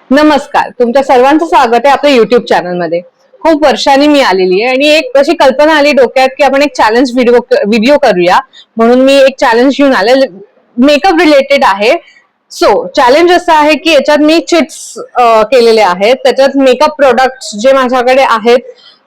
नमस्कार, तुमच्या सर्वांचं स्वागत आहे आपल्या युट्यूब चॅनलमध्ये. खूप वर्षांनी मी आलेली आहे आणि एक अशी कल्पना आली डोक्यात की आपण एक चॅलेंज व्हिडिओ करूया, म्हणून मी एक चॅलेंज घेऊन आले. मेकअप रिलेटेड आहे. सो चॅलेंज असं आहे की याच्यात मी चिट्स केलेले आहेत. त्याच्यात मेकअप प्रोडक्ट्स जे माझ्याकडे आहेत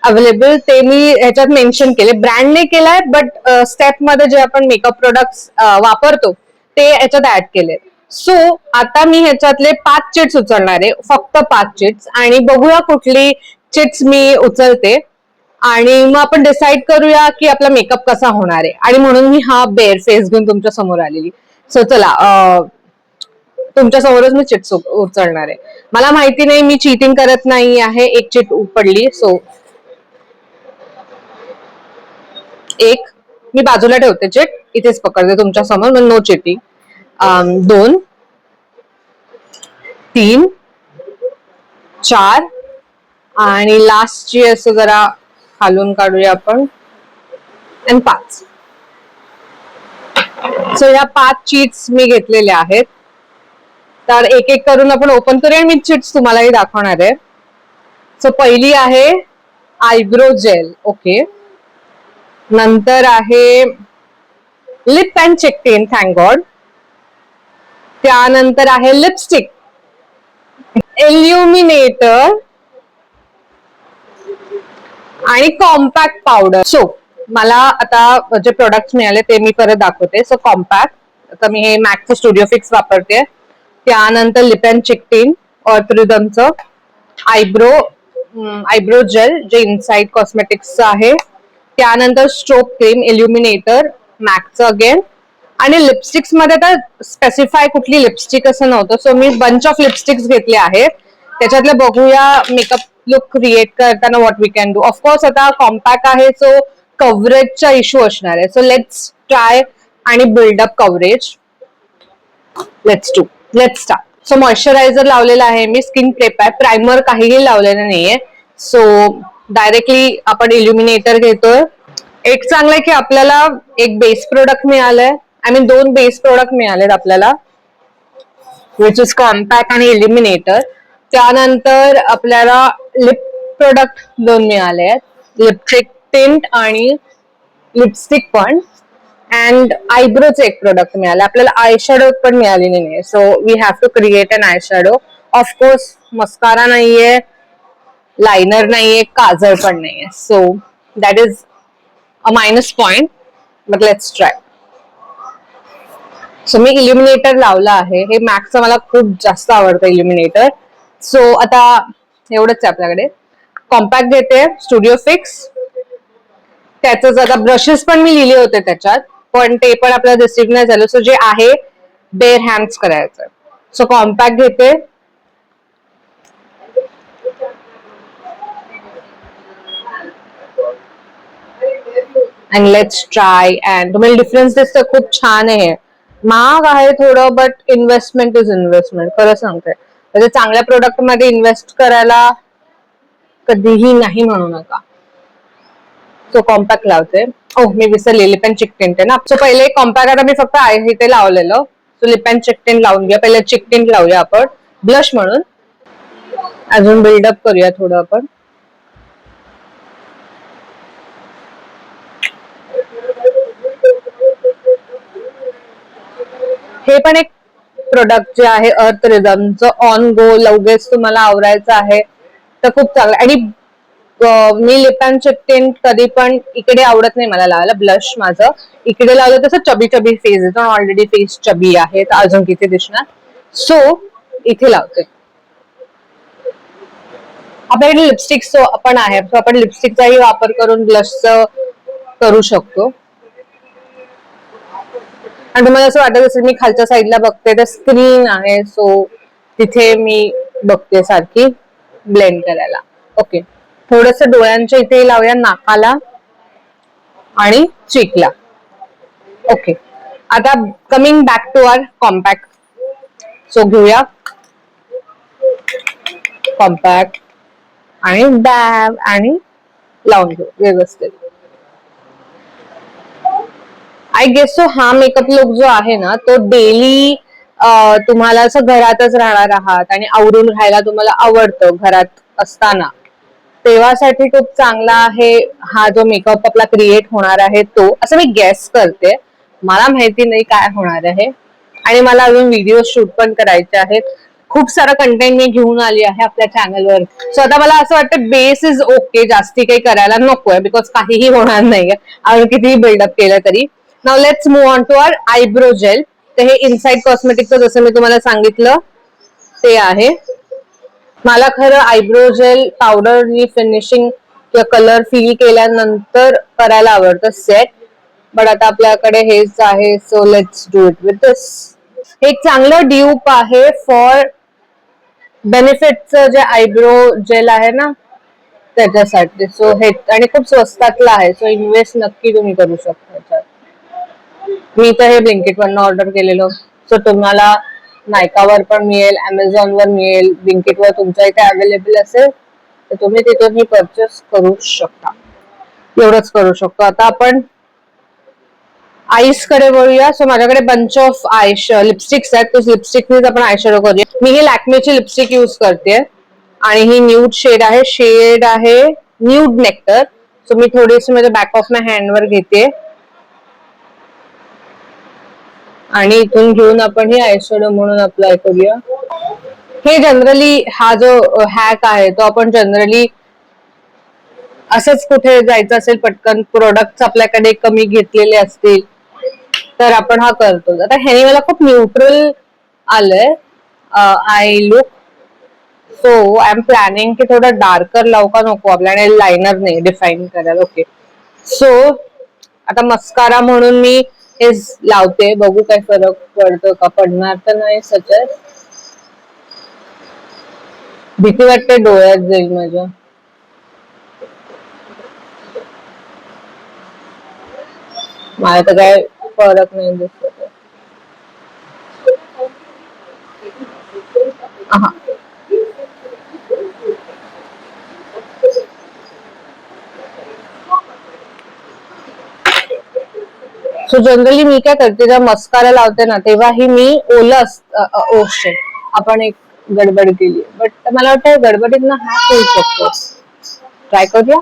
अवेलेबल ते मी ह्याच्यात मेन्शन केले. ब्रँड नाही केलाय, बट स्टेप मध्ये जे आपण मेकअप प्रोडक्ट्स वापरतो ते याच्यात ऍड केले. सो आता मी ह्याच्यातले 5 चिट्स उचलणार आहे, फक्त 5 चिट्स, आणि बघूया कुठली चिट्स मी उचलते आणि मग आपण डिसाईड करूया की आपला मेकअप कसा होणार आहे. आणि म्हणून मी हा बेअर फेस घेऊन तुमच्या समोर आलेली. सो चला, तुमच्या समोरच मी चिट्स उचलणार आहे. मला माहिती नाही, मी चीटिंग करत नाही आहे. एक चिट पडली, सो एक मी बाजूला ठेवते चिट, इथेच पकडते तुमच्या समोर, नो चिटिंग. 2, 3, 4 आणि लास्टची असं जरा खालून काढूया आपण, आणि 5. सो या 5 चीट्स मी घेतलेल्या आहेत. तर एक एक करून आपण ओपन करूया. मी चिट्स तुम्हालाही दाखवणार आहे. सो पहिली आहे आयब्रो जेल. ओके. नंतर आहे lip and cheek tint, thank god. त्यानंतर आहे लिपस्टिक, इल्युमिनेटर आणि कॉम्पॅक्ट पावडर. सो मला आता जे प्रोडक्ट्स मिळाले ते मी परत दाखवते. सो कॉम्पॅक्ट, आता मी हे मॅकचं स्टुडिओ फिक्स वापरते. त्यानंतर लिप अँड चेक टिन ऑर्थरिदमचं, आयब्रो जेल जे इनसाइड कॉस्मेटिक्सचं आहे. त्यानंतर स्ट्रोक क्रीम, इल्युमिनेटर मॅकचं अगेन. आणि लिपस्टिक्स मध्ये तर स्पेसिफाय कुठली लिपस्टिक असं नव्हतं, सो मी बंच ऑफ लिपस्टिक्स घेतले आहेत. त्याच्यातले बघूया मेकअप लुक क्रिएट करताना what we can do. Of course आता कॉम्पॅक्ट आहे, सो कव्हरेजचा इश्यू असणार आहे. सो लेट्स ट्राय आणि build up coverage. Let's start. So moisturiser लावलेला आहे मी, स्किन प्रेप आहे, प्रायमर काहीही लावलेलं नाहीये. सो डायरेक्टली आपण इल्युमिनेटर घेतोय. एक चांगलं आहे की आपल्याला एक बेस प्रोडक्ट मिळालंय. आय मीन 2 बेस प्रोडक्ट मिळालेत आपल्याला, विच इज कॉम्पॅक्ट आणि इल्युमिनेटर. त्यानंतर आपल्याला लिप प्रोडक्ट 2 मिळाले आहेत, लिपस्टिक टिंट आणि लिपस्टिक पण. अँड आयब्रोचे एक प्रोडक्ट मिळाले आपल्याला. आय शॅडो पण मिळालेली नाही, so we have to create an eye shadow. Of course mascara नाहीये, लायनर नाहीये, काजळ पण नाहीये. So that is a minus point, but let's try. So मी इल्युमिनेटर लावला आहे. हे मॅकचं मला खूप जास्त आवडतं इल्युमिनेटर. सो आता एवढंच आहे आपल्याकडे. कॉम्पॅक्ट घेते, स्टुडिओ फिक्स. त्याचं आता ब्रशेस पण मी लिहिले होते त्याच्यात, पण ते पण आपल्याला रिसीव्ह नाही झालं. सो जे आहे बेअर हँड्स करायचं. सो कॉम्पॅक्ट घेते, अँड लेट्स ट्राय. अँड तुम्हाला डिफरन्स दिसतं, खूप छान आहे. महाग आहे थोडं, बट इन्व्हेस्टमेंट इज इन्व्हेस्टमेंट. खरं सांगते, म्हणजे चांगल्या प्रोडक्ट मध्ये इन्व्हेस्ट करायला कधीही नाही म्हणू नका. सो कॉम्पॅक्ट लावते. मी विसरले, लिप अँड चेक टिंट आहे ना. सो पहिले कॉम्पॅक्ट, आता मी फक्त इथे लावलेलं. So lip and cheek tint लावून घ्या. पहिले चेक टिंट लावूया आपण ब्लश म्हणून. अजून बिल्डअप करूया थोडं आपण. हे पण एक प्रोडक्ट जे आहे अर्थ रिदमचं, ऑन गो, लगेच तुम्हाला आवरायचं आहे तर खूप चांगलं. आणि मी लिप अँड चेक टिंट कधी पण इकडे आवडत नाही मला लावायला. ब्लश माझं इकडे लावलं तसं चबी चबी फेस येतो, ऑलरेडी फेस चबी आहे तर अजून किती दिसणार. सो इथे लावते. आपल्याकडे लिपस्टिक पण आहे, सो आपण लिपस्टिकचाही वापर करून ब्लशचं करू शकतो. आणि तुम्हाला असं वाटत असेल मी खालच्या साईडला बघते तर स्क्रीन आहे, सो तिथे मी बघते सारखी ब्लेंड करायला. ओके, थोडस डोळ्यांच्या इथे लावूया, नाकाला आणि चीकला. ओके, आता coming back to our compact. So घेऊया कॉम्पॅक्ट आणि डॅब आणि लावून घेऊ व्यवस्थित. आय गेस सो हा मेकअप लुक जो आहे ना तो डेली तुम्हाला असं घरातच राहणार आहात आणि आवरून राहायला तुम्हाला आवडतं घरात असताना, तेव्हासाठी खूप चांगला आहे हा जो मेकअप आपला क्रिएट होणार आहे तो, असं मी गेस करते. मला माहिती नाही काय होणार आहे आणि मला अजून व्हिडिओ शूट पण करायचे आहेत. खूप सारा कंटेंट मी घेऊन आली आहे आपल्या चॅनलवर. सो आता मला असं वाटतं बेस इज ओके, जास्ती काही करायला नकोय बिकॉज काहीही होणार नाहीये आणि कितीही बिल्डअप केलं तरी. Now let's move on to our eyebrow gel. तर हे इनसाइड कॉस्मेटिकचं जसं मी तुम्हाला सांगितलं ते आहे. मला खरं आयब्रो जेल पावडरनी फिनिशिंग किंवा कलर फिल केल्यानंतर करायला आवडतं सेट, बट आता आपल्याकडे हेच आहे so let's do it with this. हे एक चांगलं ड्यूप आहे फॉर बेनिफिटचं जे आयब्रो जेल आहे ना त्याच्यासाठी. सो हे आणि खूप स्वस्तातलं आहे, सो इन्व्हेस्ट नक्की तुम्ही करू शकता याच्यात. मी तर हे ब्लिंकिट वरनं ऑर्डर केलेलं, सो तुम्हाला नायकावर पण मिळेल, अमेझॉन वर मिळेल, ब्लिंकिट वर तुमच्या इथे अवेलेबल असेल तर तुम्ही तिथून परचेस करू शकता. एवढंच करू शकतो. आता आपण आईस कडे वळूया. सो माझ्याकडे बंच ऑफ लिपस्टिक्स आहेत, तो लिपस्टिकनेच आपण आयशॅडो करूया. मी ही लॅक्मेची लिपस्टिक यूज करते आणि ही न्यूड शेड आहे न्यूड नेक्टर. सो मी थोडीशी माझ्या बॅक ऑफ माय हँड वर घेते आणि इथून घेऊन आपण ही आयशॅडो म्हणून अप्लाय करूया. हे जनरली हा जो हॅक आहे तो आपण जनरली असंच कुठे जायचं असेल पटकन, प्रोडक्ट आपल्याकडे कमी घेतलेले असतील तर आपण हा करतो. आता ह्याने मला खूप न्यूट्रल आलंय I look. So I am planning की थोडं डार्कर लावू का नको, आपल्याकडे लायनर नाही डिफाईन करायला. ओके, सो आता मस्कारा म्हणून मी हे लावते, बघू काय फरक पडतो का. पडणार तर नाही सचत, भीती वाटते डोळ्यात जाईल माझ्या. मला तर काय फरक नाही दिसत. हा, सो जनरली मी काय करते, जेव्हा मस्कारा लावते ना तेव्हाही मी ओलं ओके आपण एक गडबड केली, बट मला वाटतं गडबडीत ना हा होऊ शकतो. ट्राय करूया.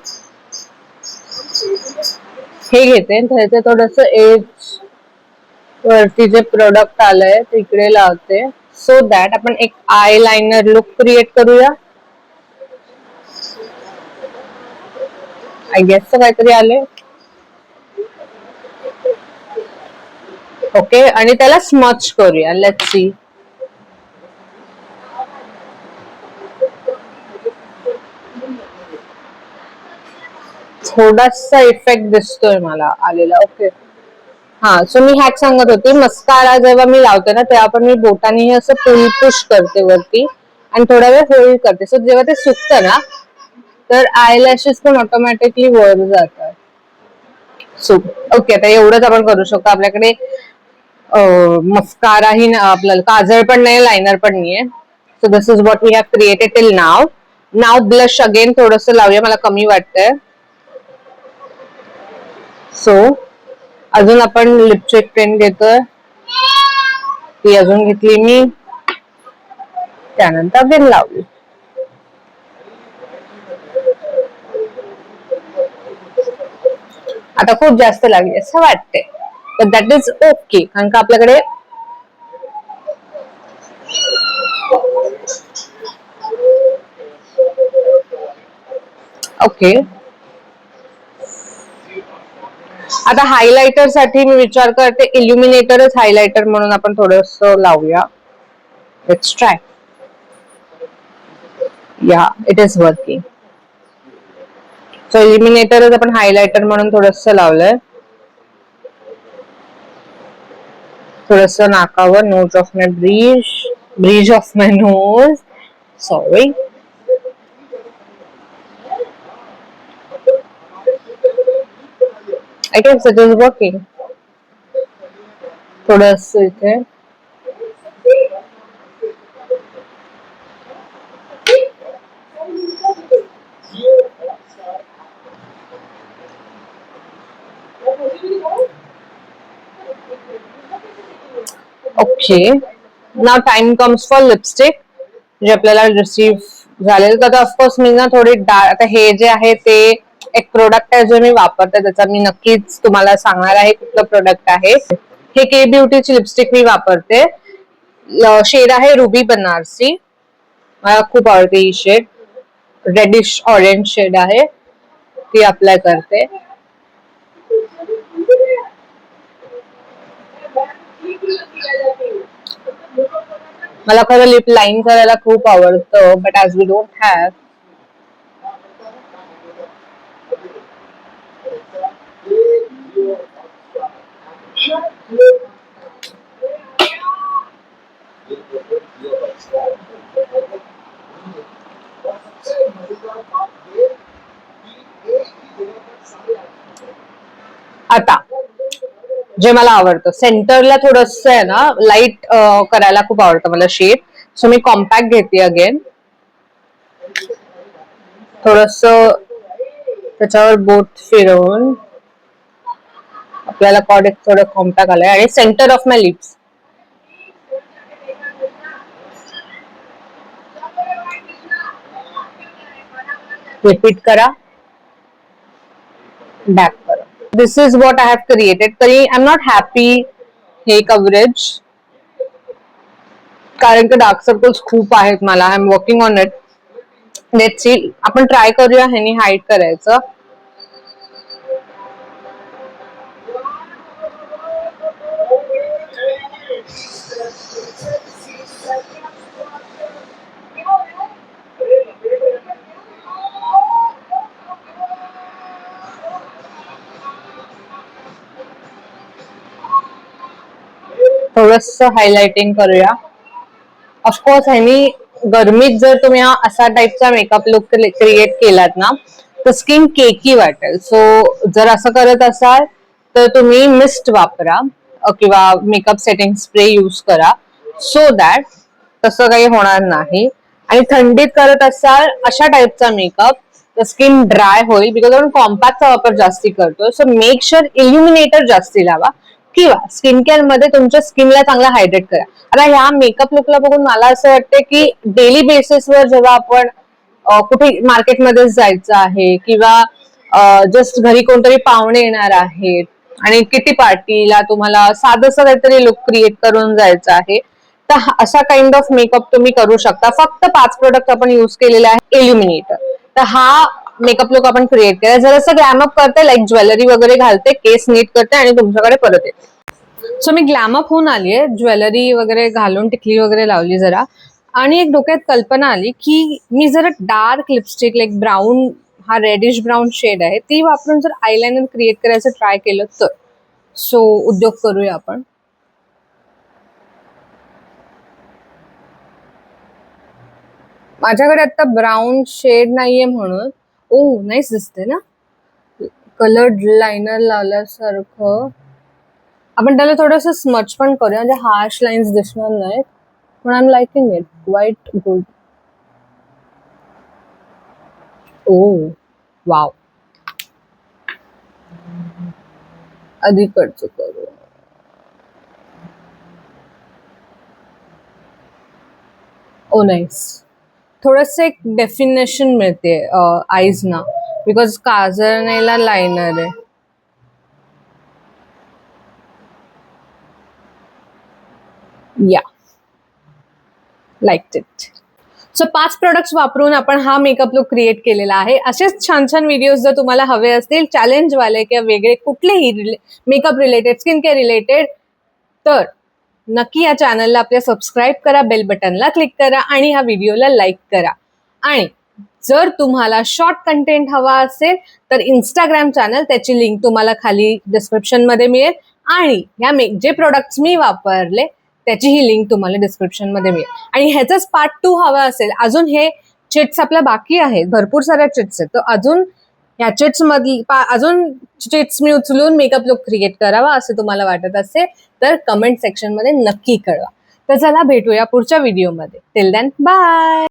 हे घेते त्याचे थोडस एज वरती जे प्रोडक्ट आलंय तिकडे लावते, सो दॅट आपण एक आय लाइनर लुक क्रिएट करूया. आय गेस काहीतरी आले. ओके, आणि त्याला स्मच करूया. Let's see. थोडासा इफेक्ट दिसतोय मला आलेला. ओके, हा, सो मी हॅक सांगत होती, मस्कारा जेव्हा मी लावते ना तेव्हा पण मी बोटाने असं पुल पुश करते वरती आणि थोडा वेळ होल्ड करते. सो जेव्हा ते सुकतं ना तर आय लॅशेस पण ऑटोमॅटिकली वर जातात. सो ओके, आता एवढंच आपण करू शकतो. आपल्याकडे मस्काराही आपल्याला काजळ पण नाही, लायनर पण नाहीये. So this is what we have created till now. Now blush again थोडस लावूया, मला कमी वाटतंय. सो अजून आपण लिपस्टिक पेन घेतोय, ती अजून घेतली मी, त्यानंतर पेन लावली. आता खूप जास्त लागली असं वाटते, पण दॅट इज ओके, कारण का आपल्याकडे ओके. आता हायलायटर साठी मी विचार करते इल्युमिनेटरच हायलायटर म्हणून आपण थोडस लावूया. Let's try. Yeah, it is working. So इल्युमिनेटरच आपण हायलायटर म्हणून थोडस लावलंय. थोडस नाकावर, nose of my bridge of my nose, sorry. I guess it is working. थोडस इथे okay. Now time comes for lipstick जे आपल्याला रिसीव्ह झालेलं. तर ऑफकोर्स मी ना थोडी आता हे जे आहे ते एक प्रोडक्ट आहे जो मी वापरते, त्याचा मी नक्कीच तुम्हाला सांगणार आहे कुठलं प्रोडक्ट आहे. हे के ब्युटीची लिपस्टिक मी वापरते. शेड आहे रुबी बनारसी. मला खूप आवडते ही शेड. रेडिश ऑरेंज शेड आहे. ती अप्लाय करते. मला खरं लिप लाईन करायला खूप आवडतं, but as we don't have. आता जे मला आवडतं सेंटरला थोडस आहे ना लाईट करायला खूप आवडतं मला शेड. सो मी कॉम्पॅक्ट घेते अगेन. थोडस त्याच्यावर बोट फिरवून आपल्याला कॉडेक थोडं कॉम्पॅक्ट आलंय आणि centre of my lips. Repeat करा, बॅक करा. This is what I have created. तरी आय एम नॉट हॅपी हे कव्हरेज, कारण की डार्क सर्कल्स खूप आहेत मला. I am working on it. Let's see. आपण ट्राय करूया ह्यानी हाईड करायचं. थोडस हायलाइटिंग करूया. ऑफकोर्स ह्यानी गरमीत जर तुम्ही हा असा टाईपचा मेकअप लुक क्रिएट केलात ना तर स्किन केकी वाटेल. सो जर असं करत असाल तर तुम्ही मिस्ट वापरा किंवा मेकअप सेटिंग स्प्रे यूज करा, सो दॅट तसं काही होणार नाही. आणि थंडीत करत असाल अशा टाईपचा मेकअप तर स्किन ड्राय होईल, बिकॉज आपण कॉम्पॅक्टचा वापर जास्ती करतो. सो मेक शुअर इल्युमिनेटर जास्ती लावा किंवा स्किन केअर मध्ये तुमच्या स्किनला चांगला हायड्रेट करा. आता ह्या मेकअप लुकला बघून मला असं वाटतं की डेली बेसिसवर जेव्हा आपण कुठे मार्केटमध्ये जायचं आहे किंवा जस्ट घरी कोणतरी पाहुणे येणार आहेत आणि किटी पार्टीला तुम्हाला साधंसं काहीतरी लुक क्रिएट करून जायचं आहे, तर अशा काइंड ऑफ मेकअप तुम्ही करू शकता. फक्त 5 प्रोडक्ट आपण युज केलेले आहे. इल्युमिनेटर. तर हा मेकअप लुक आपण क्रिएट केला. जरासं ग्लॅमअप करते, लाईक ज्वेलरी वगैरे घालते, केस नीट करते आणि तुमच्याकडे परत येते. सो मी ग्लॅमअप होऊन आलीये, ज्वेलरी वगैरे घालून टिकली वगैरे लावली जरा, आणि एक डोक्यात कल्पना आली की मी जरा डार्क लिपस्टिक लाईक ब्राऊन, हा रेडिश ब्राऊन शेड आहे, ती वापरून जर आयलायनर क्रिएट करायचं ट्राय केलं तर. सो उद्योग करूया आपण. माझ्याकडे आता ब्राऊन शेड नाहीये म्हणून. ओ नाईस दिसते ना कलर्ड लायनर लावल्यासारखं. आपण त्याला थोडंसं स्मच पण करूया म्हणजे हार्श लाईन्स दिसणार नाहीत. पण I am liking it quite good. Oh wow. अधिकडचं करू. Oh nice. थोडस एक डेफिनेशन मिळते आईज ना, बिकॉज काजळनेला लायनर आहे. या लाईक इट. सो 5 प्रोडक्ट्स वापरून आपण हा मेकअप लुक क्रिएट केलेला आहे. असेच छान छान व्हिडिओज जर तुम्हाला हवे असतील चॅलेंजवाले किंवा वेगळे कुठलेही makeup related, skin care related, तर नक्की या चॅनलला आपल्या सबस्क्राईब करा, बेल बटनला क्लिक करा आणि ह्या व्हिडिओला लाईक करा. आणि जर तुम्हाला शॉर्ट कंटेंट हवा असेल तर इंस्टाग्राम चॅनल, त्याची लिंक तुम्हाला खाली डिस्क्रिप्शन मध्ये मिळेल. आणि ह्या जे प्रोडक्ट्स मी वापरले त्याची ही लिंक तुम्हाला डिस्क्रिप्शन मध्ये मिळेल. आणि ह्याचाच पार्ट 2 हवा असेल, अजून हे चिट्स आपल्या बाकी आहेत, भरपूर साऱ्या चिट्स आहेत, तर अजून ह्या चिट्स मधली अजून चिट्स मी उचलून मेकअप लुक क्रिएट करावा असं तुम्हाला वाटत असेल तर कमेंट सेक्शन मध्ये नक्की कळवा. तर चला भेटूया पुढच्या व्हिडिओमध्ये. Till then bye.